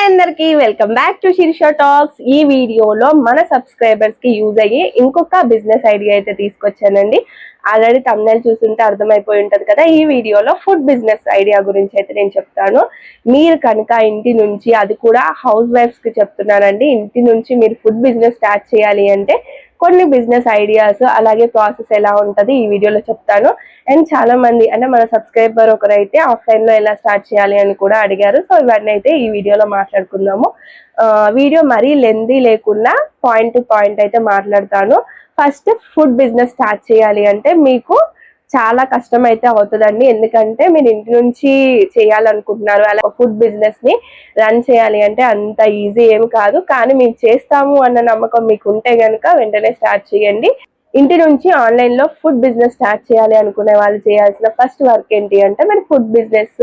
అందరికి welcome back to శీర్ష talks. ఈ వీడియోలో మన సబ్స్క్రైబర్స్ కి యూజ్ అయ్యే ఇంకొక బిజినెస్ ఐడియా అయితే తీసుకొచ్చానండి. ఆల్రెడీ thumbnail చూస్తుంటే అర్థమైపోయి ఉంటది కదా. ఈ వీడియోలో ఫుడ్ బిజినెస్ ఐడియా గురించి అయితే నేను చెప్తాను. మీరు కనుక ఇంటి నుంచి, అది కూడా హౌస్ వైఫ్స్ కి చెప్తున్నానండి, ఇంటి నుంచి మీరు ఫుడ్ బిజినెస్ స్టార్ట్ చేయాలి అంటే కొన్ని బిజినెస్ ఐడియాస్ అలాగే ప్రాసెస్ ఎలా ఉంటది ఈ వీడియోలో చెప్తాను. అండ్ చాలా మంది అంటే మన సబ్స్క్రైబర్ ఒకరైతే ఆఫ్లైన్ లో ఎలా స్టార్ట్ చేయాలి అని కూడా అడిగారు. సో ఇవన్నీ అయితే ఈ వీడియోలో మాట్లాడుకుందాము. వీడియో మరీ లెందీ లేకుండా పాయింట్ టు పాయింట్ అయితే మాట్లాడతాను. ఫస్ట్ ఫుడ్ బిజినెస్ స్టార్ట్ చేయాలి అంటే మీకు చాలా కష్టం అయితే అవుతుందండి. ఎందుకంటే మీరు ఇంటి నుంచి చేయాలనుకుంటున్నారు, అలా ఫుడ్ బిజినెస్ ని రన్ చేయాలి అంటే అంత ఈజీ ఏం కాదు. కానీ మేము చేస్తాము అన్న నమ్మకం మీకు ఉంటే గనుక వెంటనే స్టార్ట్ చేయండి. ఇంటి నుంచి ఆన్లైన్ లో ఫుడ్ బిజినెస్ స్టార్ట్ చేయాలి అనుకునే వాళ్ళు చేయాల్సిన ఫస్ట్ వర్క్ ఏంటి అంటే, మీరు ఫుడ్ బిజినెస్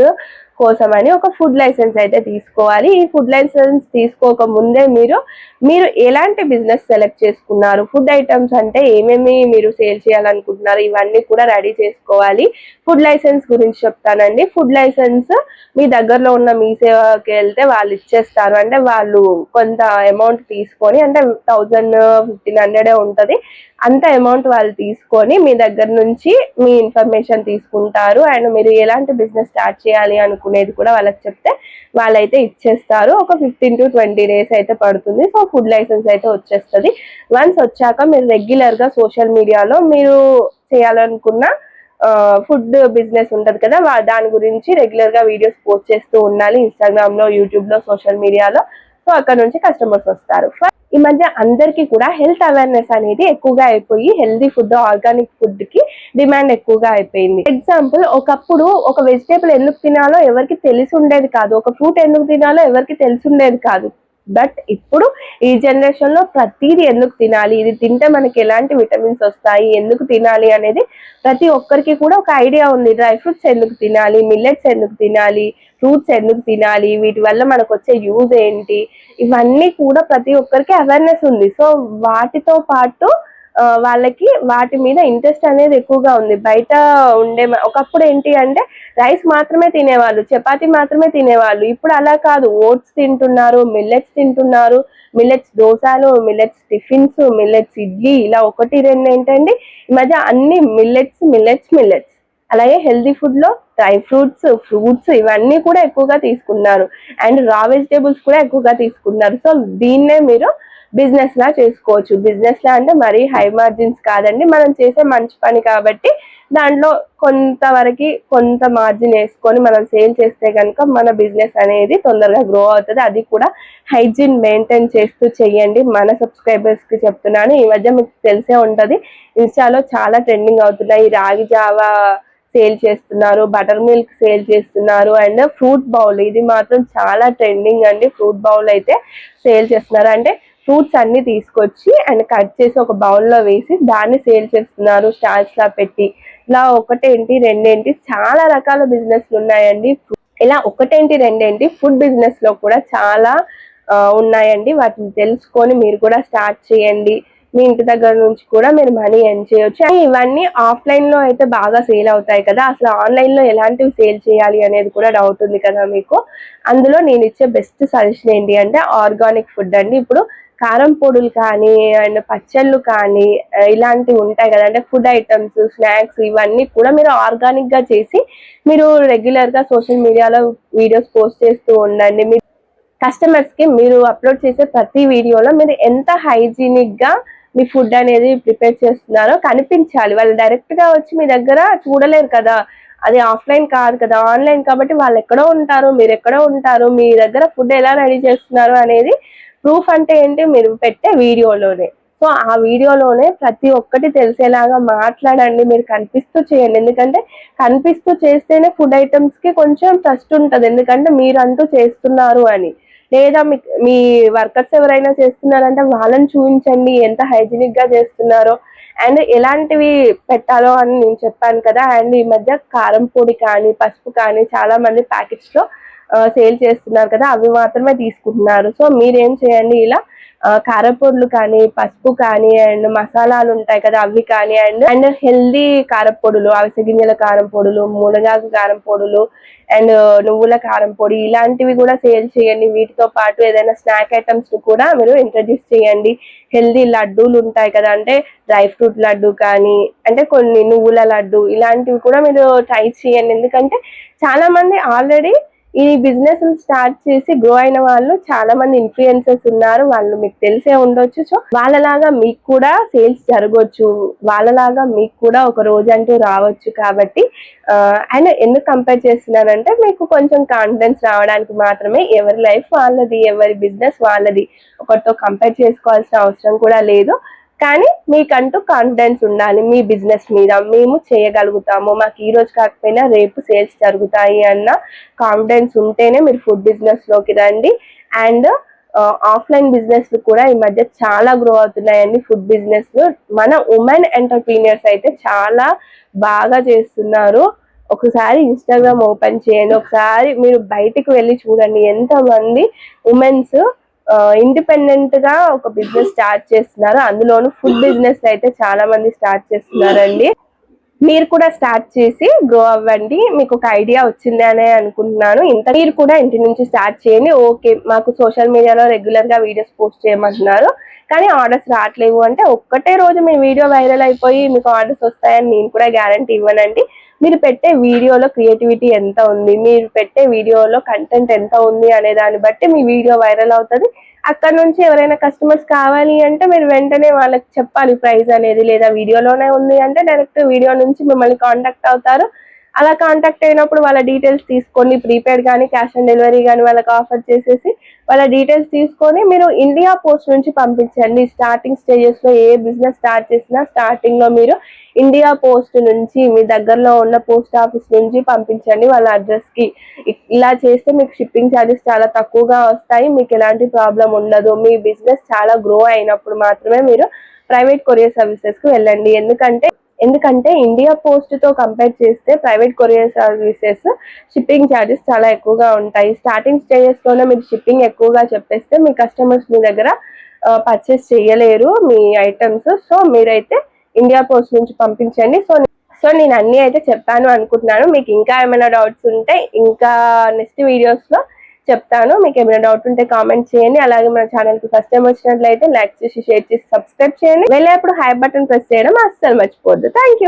కోసం అని ఒక ఫుడ్ లైసెన్స్ అయితే తీసుకోవాలి. ఈ ఫుడ్ లైసెన్స్ తీసుకోక ముందే మీరు ఎలాంటి బిజినెస్ సెలెక్ట్ చేసుకున్నారు, ఫుడ్ ఐటమ్స్ అంటే ఏమేమి మీరు సేల్ చేయాలనుకుంటున్నారు, ఇవన్నీ కూడా రెడీ చేసుకోవాలి. ఫుడ్ లైసెన్స్ గురించి చెప్తానండి. ఫుడ్ లైసెన్స్ మీ దగ్గరలో ఉన్న మీ సేవకి వెళ్తే వాళ్ళు ఇచ్చేస్తారు. అంటే వాళ్ళు కొంత అమౌంట్ తీసుకొని, అంటే 1000-1500 ఉంటది, అంత అమౌంట్ వాళ్ళు తీసుకొని మీ దగ్గర నుంచి మీ ఇన్ఫర్మేషన్ తీసుకుంటారు. అండ్ మీరు ఎలాంటి బిజినెస్ స్టార్ట్ చేయాలి అనుకునేది కూడా వాళ్ళకి చెప్తే వాళ్ళైతే ఇచ్చేస్తారు. ఒక 15 to 20 days అయితే పడుతుంది. సో ఫుడ్ లైసెన్స్ అయితే వచ్చేస్తుంది. వన్స్ వచ్చాక మీరు రెగ్యులర్ గా సోషల్ మీడియాలో మీరు చేయాలనుకున్న ఫుడ్ బిజినెస్ ఉంటది కదా, దాని గురించి రెగ్యులర్ గా వీడియోస్ పోస్ట్ చేస్తూ ఉండాలి. ఇన్స్టాగ్రామ్ లో, యూట్యూబ్ లో, సోషల్ మీడియాలో. సో అక్కడ నుంచి కస్టమర్స్ వస్తారు. ఈ మధ్య అందరికీ కూడా హెల్త్ అవేర్నెస్ అనేది ఎక్కువగా అయిపోయి హెల్దీ ఫుడ్, ఆర్గానిక్ ఫుడ్ కి డిమాండ్ ఎక్కువగా అయిపోయింది. ఎగ్జాంపుల్, ఒకప్పుడు ఒక వెజిటేబుల్ ఎందుకు తినాలో ఎవరికి తెలిసి ఉండేది కాదు, ఒక ఫ్రూట్ ఎందుకు తినాలో ఎవరికి తెలిసి ఉండేది కాదు. బట్ ఇప్పుడు ఈ జనరేషన్ లో ప్రతిదీ ఎందుకు తినాలి, ఇది తింటే మనకి ఎలాంటి విటమిన్స్ వస్తాయి, ఎందుకు తినాలి అనేది ప్రతి ఒక్కరికి కూడా ఒక ఐడియా ఉంది. డ్రై ఫ్రూట్స్ ఎందుకు తినాలి, మిల్లెట్స్ ఎందుకు తినాలి, ఫ్రూట్స్ ఎందుకు తినాలి, వీటి వల్ల మనకు వచ్చే యూజ్ ఏంటి, ఇవన్నీ కూడా ప్రతి ఒక్కరికి అవేర్నెస్ ఉంది. సో వాటితో పాటు వాళ్ళకి వాటి మీద ఇంట్రెస్ట్ అనేది ఎక్కువగా ఉంది. బయట ఒకప్పుడు ఏంటి అంటే రైస్ మాత్రమే తినేవాళ్ళు, చపాతీ మాత్రమే తినేవాళ్ళు. ఇప్పుడు అలా కాదు, ఓట్స్ తింటున్నారు, మిల్లెట్స్ తింటున్నారు, మిల్లెట్స్ దోశలు, మిల్లెట్స్ టిఫిన్స్, మిల్లెట్స్ ఇడ్లీ, ఇలా ఒకటి రెండు ఏంటండి ఈ మధ్య అన్ని మిల్లెట్స్. అలాగే హెల్దీ ఫుడ్ లో డ్రై ఫ్రూట్స్ ఇవన్నీ కూడా ఎక్కువగా తీసుకున్నారు. అండ్ రా వెజిటేబుల్స్ కూడా ఎక్కువగా తీసుకున్నారు. సో దీన్నే మీరు బిజినెస్ లా చేసుకోవచ్చు. బిజినెస్ లా అంటే మరీ హై మార్జిన్స్ కాదండి, మనం చేసే మంచి పని కాబట్టి దాంట్లో కొంత మార్జిన్ వేసుకొని మనం సేల్ చేస్తే కనుక మన బిజినెస్ అనేది తొందరగా గ్రో అవుతుంది. అది కూడా హైజీన్ మెయింటైన్ చేస్తూ చెయ్యండి. మన సబ్స్క్రైబర్స్ కి చెప్తున్నాను. ఈ మధ్య మీకు తెలిసే ఉంటది, ఇన్స్టాలో చాలా ట్రెండింగ్ అవుతున్నాయి. రాగి జావా సేల్ చేస్తున్నారు, బటర్ మిల్క్ సేల్ చేస్తున్నారు, అండ్ ఫ్రూట్ బౌల్, ఇది మాత్రం చాలా ట్రెండింగ్ అండి. ఫ్రూట్ బౌల్ అయితే సేల్ చేస్తున్నారు. అంటే ఫ్రూట్స్ అన్ని తీసుకొచ్చి అండ్ కట్ చేసి ఒక బౌల్లో వేసి దాన్ని సేల్ చేస్తున్నారు స్టాల్స్ లా పెట్టి. ఇలా ఒకటేంటి రెండేంటి చాలా రకాల బిజినెస్లు ఉన్నాయండి. ఇలా ఒకటేంటి రెండేంటి ఫుడ్ బిజినెస్ లో కూడా చాలా ఉన్నాయండి. వాటిని తెలుసుకొని మీరు కూడా స్టార్ట్ చేయండి. మీ ఇంటి దగ్గర నుంచి కూడా మీరు మనీ ఎర్న్ చేయొచ్చు. ఇవన్నీ ఆఫ్లైన్ లో అయితే బాగా సేల్ అవుతాయి కదా, అసలు ఆన్లైన్ లో ఎలాంటివి సేల్ చేయాలి అనేది కూడా డౌట్ ఉంది కదా మీకు. అందులో నేను ఇచ్చే బెస్ట్ సజెషన్ ఏంటి అంటే ఆర్గానిక్ ఫుడ్ అండి. ఇప్పుడు కారం పొడులు కానీ అండ్ పచ్చళ్ళు కానీ ఇలాంటివి ఉంటాయి కదా, అంటే ఫుడ్ ఐటమ్స్, స్నాక్స్, ఇవన్నీ కూడా మీరు ఆర్గానిక్ గా చేసి మీరు రెగ్యులర్ గా సోషల్ మీడియాలో వీడియోస్ పోస్ట్ చేస్తూ ఉండండి. మీ కస్టమర్స్ కి మీరు అప్లోడ్ చేసే ప్రతి వీడియోలో మీరు ఎంత హైజీనిక్ గా మీ ఫుడ్ అనేది ప్రిపేర్ చేస్తున్నారో కనిపించాలి. వాళ్ళు డైరెక్ట్ గా వచ్చి మీ దగ్గర చూడలేరు కదా, అది ఆఫ్లైన్ కాదు కదా, ఆన్లైన్ కాబట్టి వాళ్ళు ఎక్కడో ఉంటారు, మీరు ఎక్కడో ఉంటారు, మీ దగ్గర ఫుడ్ ఎలా రెడీ చేస్తున్నారు అనేది ప్రూఫ్ అంటే ఏంటి, మీరు పెట్టే వీడియోలోనే. సో ఆ వీడియోలోనే ప్రతి ఒక్కటి తెలిసేలాగా మాట్లాడండి. మీరు కనిపిస్తూ చేయండి, ఎందుకంటే కనిపిస్తూ చేస్తేనే ఫుడ్ ఐటమ్స్ కి కొంచెం ట్రస్ట్ ఉంటుంది, ఎందుకంటే మీరంటూ చేస్తున్నారు అని. లేదా మీ వర్కర్స్ ఎవరైనా చేస్తున్నారంటే వాళ్ళని చూపించండి ఎంత హైజీనిక్ గా చేస్తున్నారో అండ్ ఎలాంటివి పెట్టాలో అని నేను చెప్పాను కదా. అండ్ ఈ మధ్య కారం పొడి కానీ పసుపు కానీ చాలా మంది ప్యాకెట్స్ లో సేల్ చేస్తున్నారు కదా, అవి మాత్రమే తీసుకుంటున్నారు. సో మీరేం చేయండి, ఇలా కారపొడులు కానీ, పసుపు కానీ, అండ్ మసాలాలు ఉంటాయి కదా అవి కానీ, అండ్ హెల్దీ కారపొడులు, అవిసె గింజల కారం పొడులు, మునగాకు కారం పొడులు, అండ్ నువ్వుల కారం పొడి, ఇలాంటివి కూడా సేల్ చేయండి. వీటితో పాటు ఏదైనా స్నాక్ ఐటమ్స్ కూడా మీరు ఇంట్రడ్యూస్ చేయండి. హెల్దీ లడ్డూలు ఉంటాయి కదా, అంటే డ్రై ఫ్రూట్ లడ్డు కానీ, అంటే కొన్ని నువ్వుల లడ్డు, ఇలాంటివి కూడా మీరు ట్రై చేయండి. ఎందుకంటే చాలా మంది ఆల్రెడీ ఈ బిజినెస్ స్టార్ట్ చేసి గ్రో అయిన వాళ్ళు చాలా మంది ఇన్ఫ్లుయెన్సర్స్ ఉన్నారు, వాళ్ళు మీకు తెలిసే ఉండొచ్చు. సో వాళ్ళలాగా మీకు కూడా సేల్స్ జరగవచ్చు, వాళ్ళలాగా మీకు కూడా ఒక రోజు అంటూ రావచ్చు. కాబట్టి అండ్ ఎందుకు కంపేర్ చేస్తున్నానంటే మీకు కొంచెం కాన్ఫిడెన్స్ రావడానికి మాత్రమే. ఎవరి లైఫ్ వాళ్ళది, ఎవరి బిజినెస్ వాళ్ళది, ఒకరితో కంపేర్ చేసుకోవాల్సిన అవసరం కూడా లేదు. కానీ మీకంటూ కాన్ఫిడెన్స్ ఉండాలి మీ బిజినెస్ మీద. మేము చేయగలుగుతాము, మాకు ఈ రోజు కాకపోయినా రేపు సేల్స్ జరుగుతాయి అన్న కాన్ఫిడెన్స్ ఉంటేనే మీరు ఫుడ్ బిజినెస్ లోకి రండి. అండ్ ఆఫ్లైన్ బిజినెస్ కూడా ఈ మధ్య చాలా గ్రో అవుతున్నాయండి. ఫుడ్ బిజినెస్ మన ఉమెన్ ఎంటర్ప్రీనియర్స్ అయితే చాలా బాగా చేస్తున్నారు. ఒకసారి ఇన్స్టాగ్రామ్ ఓపెన్ చేయండి, ఒకసారి మీరు బయటికి వెళ్ళి చూడండి, ఎంతమంది ఉమెన్స్ ఇండిపెండెంట్ గా ఒక బిజినెస్ స్టార్ట్ చేస్తున్నారు. అందులోను ఫుడ్ బిజినెస్ అయితే చాలా మంది స్టార్ట్ చేస్తున్నారండి. మీరు కూడా స్టార్ట్ చేసి గ్రో అవ్వండి. మీకు ఒక ఐడియా వచ్చింది అనే అనుకుంటున్నాను. మీరు కూడా ఇంటి నుంచి స్టార్ట్ చేయండి. ఓకే, మాకు సోషల్ మీడియాలో రెగ్యులర్ గా వీడియోస్ పోస్ట్ చేయమంటున్నారు కానీ ఆర్డర్స్ రావట్లేవు అంటే, ఒక్కటే రోజు మీ వీడియో వైరల్ అయిపోయి మీకు ఆర్డర్స్ వస్తాయని నేను కూడా గ్యారంటీ ఇవ్వనండి. మీరు పెట్టే వీడియోలో క్రియేటివిటీ ఎంత ఉంది, మీరు పెట్టే వీడియోలో కంటెంట్ ఎంత ఉంది అనే దాన్ని బట్టి మీ వీడియో వైరల్ అవుతుంది. అక్కడ నుంచి ఎవరైనా కస్టమర్స్ కావాలి అంటే మీరు వెంటనే వాళ్ళకి చెప్పాలి ప్రైస్ అనేది, లేదా వీడియోలోనే ఉంది అంటే డైరెక్ట్ వీడియో నుంచి మిమ్మల్ని కాంటాక్ట్ అవుతారు. అలా కాంటాక్ట్ అయినప్పుడు వాళ్ళ డీటెయిల్స్ తీసుకొని, ప్రీపెయిడ్ కానీ క్యాష్ ఆన్ డెలివరీ కానీ వాళ్ళకి ఆఫర్ చేసేసి వాళ్ళ డీటెయిల్స్ తీసుకొని మీరు ఇండియా పోస్ట్ నుంచి పంపించండి. స్టార్టింగ్ స్టేజెస్ లో ఏ బిజినెస్ స్టార్ట్ చేసినా స్టార్టింగ్ లో మీరు ఇండియా పోస్ట్ నుంచి, మీ దగ్గరలో ఉన్న పోస్ట్ ఆఫీస్ నుంచి పంపించండి వాళ్ళ అడ్రస్ కి. ఇలా చేస్తే మీకు షిప్పింగ్ ఛార్జెస్ చాలా తక్కువగా వస్తాయి, మీకు ఎలాంటి ప్రాబ్లం ఉండదు. మీ బిజినెస్ చాలా గ్రో అయినప్పుడు మాత్రమే మీరు ప్రైవేట్ కొరియర్ సర్వీసెస్ కు వెళ్ళండి. ఎందుకంటే ఇండియా పోస్ట్ తో కంపేర్ చేస్తే private courier services shipping charges చాలా ఎక్కువగా ఉంటాయి. స్టార్టింగ్ స్టేజెస్ లోనే మీరు షిప్పింగ్ ఎక్కువగా చెప్పేస్తే మీ కస్టమర్స్ మీ దగ్గర పర్చేస్ చేయలేరు మీ ఐటమ్స్. సో మీరైతే ఇండియా పోస్ట్ నుంచి పంపించండి. సో నేను అన్ని అయితే చెప్పాను అనుకుంటున్నాను. మీకు ఇంకా ఏమైనా డౌట్స్ ఉంటే ఇంకా నెక్స్ట్ వీడియోస్ లో చెప్తాను. మీకు ఏమైనా డౌట్ ఉంటే కామెంట్ చేయండి. అలాగే మన ఛానల్ కి ఫస్ట్ టైం వచ్చినట్లయితే లైక్ చేసి, షేర్ చేసి, సబ్స్క్రైబ్ చేయండి. వెళ్ళేప్పుడు హై బటన్ ప్రెస్ చేయడం అస్సలు మర్చిపోవద్దు. Thank you.